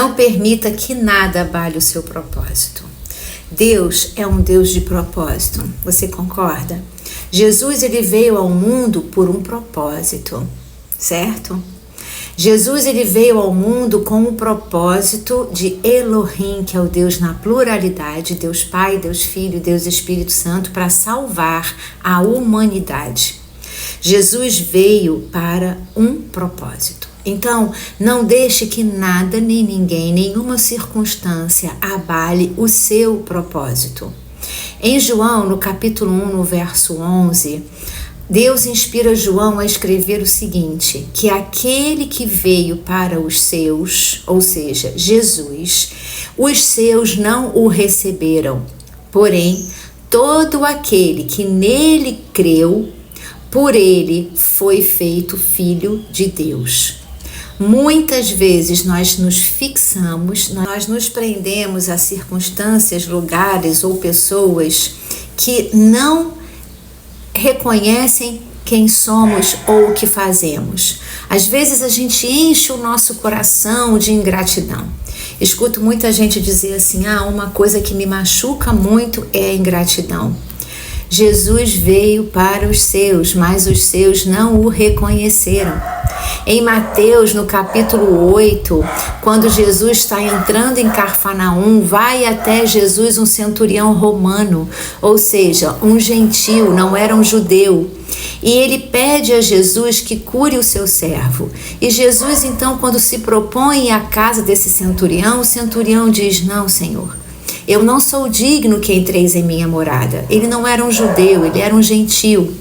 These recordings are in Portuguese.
Não permita que nada abale o seu propósito. Deus é um Deus de propósito. Você concorda? Jesus, ele veio ao mundo por um propósito, certo? Jesus, ele veio ao mundo com o propósito de Elohim, que é o Deus na pluralidade, Deus Pai, Deus Filho, Deus Espírito Santo, para salvar a humanidade. Jesus veio para um propósito. Então, não deixe que nada, nem ninguém, nenhuma circunstância abale o seu propósito. Em João, no capítulo 1, no verso 11, Deus inspira João a escrever o seguinte, que aquele que veio para os seus, ou seja, Jesus, os seus não o receberam. Porém, todo aquele que nele creu, por ele foi feito filho de Deus. Muitas vezes nós nos fixamos, nós nos prendemos a circunstâncias, lugares ou pessoas que não reconhecem quem somos ou o que fazemos. Às vezes a gente enche o nosso coração de ingratidão. Escuto muita gente dizer assim, uma coisa que me machuca muito é a ingratidão. Jesus veio para os seus, mas os seus não o reconheceram. Em Mateus, no capítulo 8, quando Jesus está entrando em Cafarnaum, vai até Jesus um centurião romano, ou seja, um gentil, não era um judeu. E ele pede a Jesus que cure o seu servo. E Jesus, então, quando se propõe à casa desse centurião, o centurião diz, não, Senhor, eu não sou digno que entreis em minha morada. Ele não era um judeu, ele era um gentil.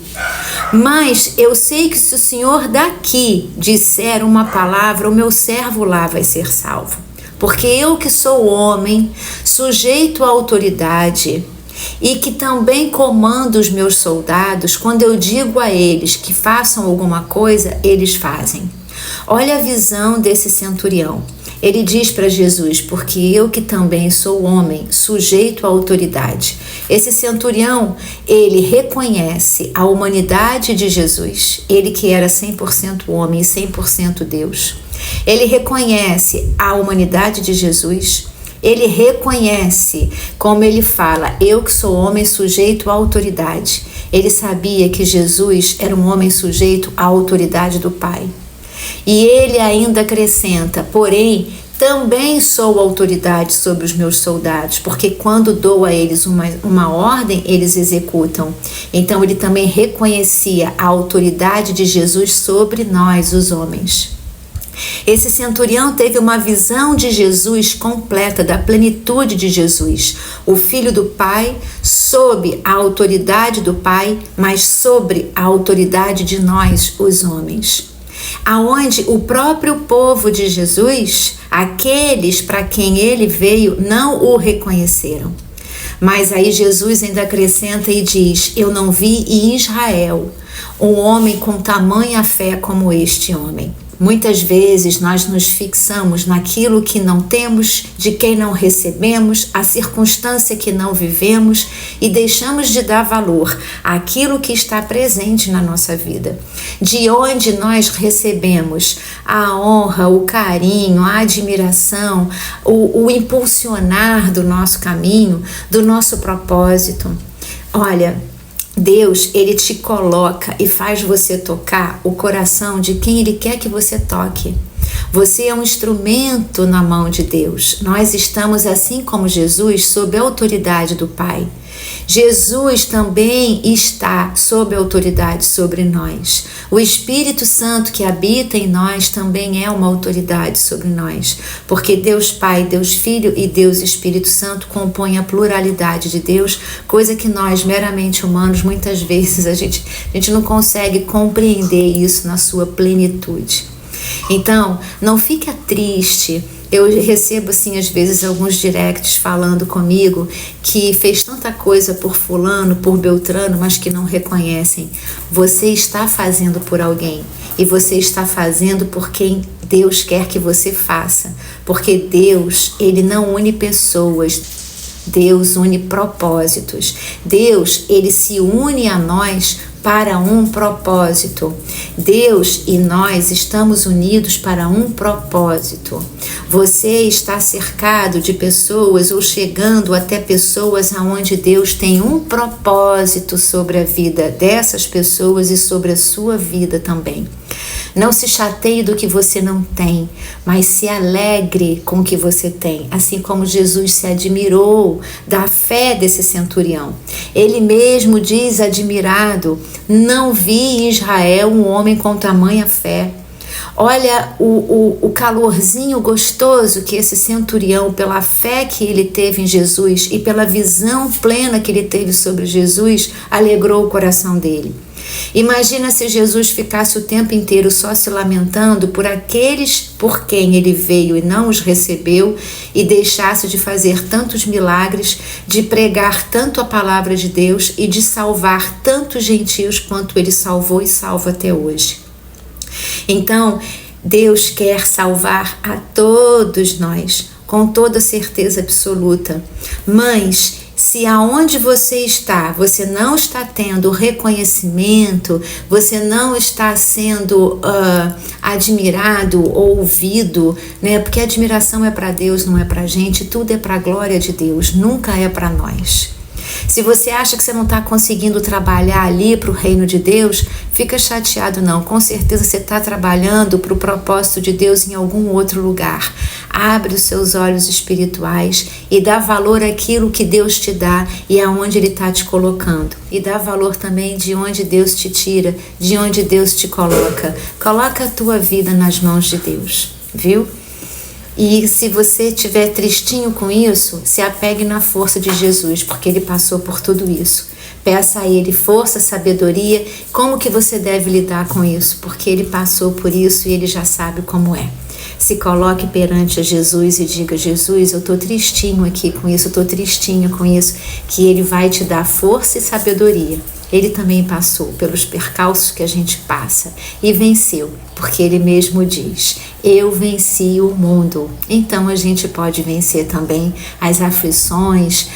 Mas eu sei que se o Senhor daqui disser uma palavra, o meu servo lá vai ser salvo. Porque eu que sou homem, sujeito à autoridade e que também comando os meus soldados, quando eu digo a eles que façam alguma coisa, eles fazem. Olha a visão desse centurião. Ele diz para Jesus, porque eu que também sou homem, sujeito à autoridade. Esse centurião, ele reconhece a humanidade de Jesus, ele que era 100% homem e 100% Deus. Ele reconhece a humanidade de Jesus, ele reconhece, como ele fala, eu que sou homem sujeito à autoridade. Ele sabia que Jesus era um homem sujeito à autoridade do Pai. E ele ainda acrescenta, porém, também sou autoridade sobre os meus soldados, porque quando dou a eles uma ordem, eles executam. Então ele também reconhecia a autoridade de Jesus sobre nós, os homens. Esse centurião teve uma visão de Jesus completa, da plenitude de Jesus, o Filho do Pai, sob a autoridade do Pai, mas sobre a autoridade de nós, os homens. Aonde o próprio povo de Jesus, aqueles para quem ele veio, não o reconheceram. Mas aí Jesus ainda acrescenta e diz, eu não vi em Israel um homem com tamanha fé como este homem. Muitas vezes nós nos fixamos naquilo que não temos, de quem não recebemos, a circunstância que não vivemos e deixamos de dar valor àquilo que está presente na nossa vida. De onde nós recebemos a honra, o carinho, a admiração, o impulsionar do nosso caminho, do nosso propósito. Olha, Deus, ele te coloca e faz você tocar o coração de quem ele quer que você toque. Você é um instrumento na mão de Deus. Nós estamos, assim como Jesus, sob a autoridade do Pai. Jesus também está sob a autoridade sobre nós. O Espírito Santo que habita em nós também é uma autoridade sobre nós, porque Deus Pai, Deus Filho e Deus Espírito Santo compõem a pluralidade de Deus, coisa que nós, meramente humanos, muitas vezes a gente não consegue compreender isso na sua plenitude. Então, não fica triste. Eu recebo, assim, às vezes, alguns directs falando comigo que fez tanta coisa por fulano, por beltrano, mas que não reconhecem. Você está fazendo por alguém e você está fazendo por quem Deus quer que você faça. Porque Deus, ele não une pessoas, Deus une propósitos. Deus, ele se une a nós para um propósito. Deus e nós estamos unidos para um propósito. Você está cercado de pessoas ou chegando até pessoas aonde Deus tem um propósito sobre a vida dessas pessoas e sobre a sua vida também. Não se chateie do que você não tem, mas se alegre com o que você tem, assim como Jesus se admirou da fé desse centurião. Ele mesmo diz admirado: não vi em Israel um homem com tamanha fé. Olha o calorzinho gostoso que esse centurião, pela fé que ele teve em Jesus e pela visão plena que ele teve sobre Jesus, alegrou o coração dele. Imagina se Jesus ficasse o tempo inteiro só se lamentando por aqueles por quem ele veio e não os recebeu, e deixasse de fazer tantos milagres, de pregar tanto a palavra de Deus e de salvar tantos gentios quanto ele salvou e salva até hoje. Então, Deus quer salvar a todos nós, com toda certeza absoluta. Mas se aonde você está, você não está tendo reconhecimento, você não está sendo admirado ou ouvido, né? Porque a admiração é para Deus, não é para a gente, tudo é para a glória de Deus, nunca é para nós. Se você acha que você não está conseguindo trabalhar ali para o reino de Deus, fica chateado não. Com certeza você está trabalhando para o propósito de Deus em algum outro lugar. Abre os seus olhos espirituais e dá valor àquilo que Deus te dá e aonde Ele está te colocando. E dá valor também de onde Deus te tira, de onde Deus te coloca. Coloca a tua vida nas mãos de Deus, viu? E se você estiver tristinho com isso, se apegue na força de Jesus, porque Ele passou por tudo isso. Peça a Ele força, sabedoria, como que você deve lidar com isso, porque Ele passou por isso e Ele já sabe como é. Se coloque perante a Jesus e diga: Jesus, eu estou tristinho aqui com isso, eu estou tristinho com isso, que Ele vai te dar força e sabedoria. Ele também passou pelos percalços que a gente passa e venceu, porque Ele mesmo diz: eu venci o mundo. Então a gente pode vencer também as aflições,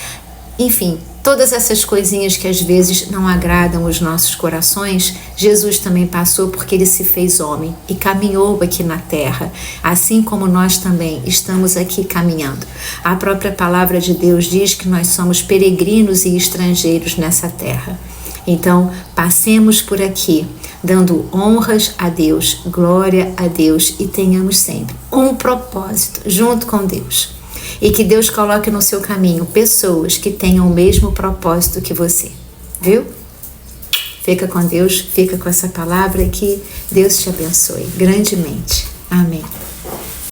enfim, todas essas coisinhas que às vezes não agradam os nossos corações. Jesus também passou porque Ele se fez homem e caminhou aqui na terra, assim como nós também estamos aqui caminhando. A própria palavra de Deus diz que nós somos peregrinos e estrangeiros nessa terra. Então, passemos por aqui, dando honras a Deus, glória a Deus, e tenhamos sempre um propósito junto com Deus. E que Deus coloque no seu caminho pessoas que tenham o mesmo propósito que você, viu? Fica com Deus, fica com essa palavra, que Deus te abençoe grandemente. Amém.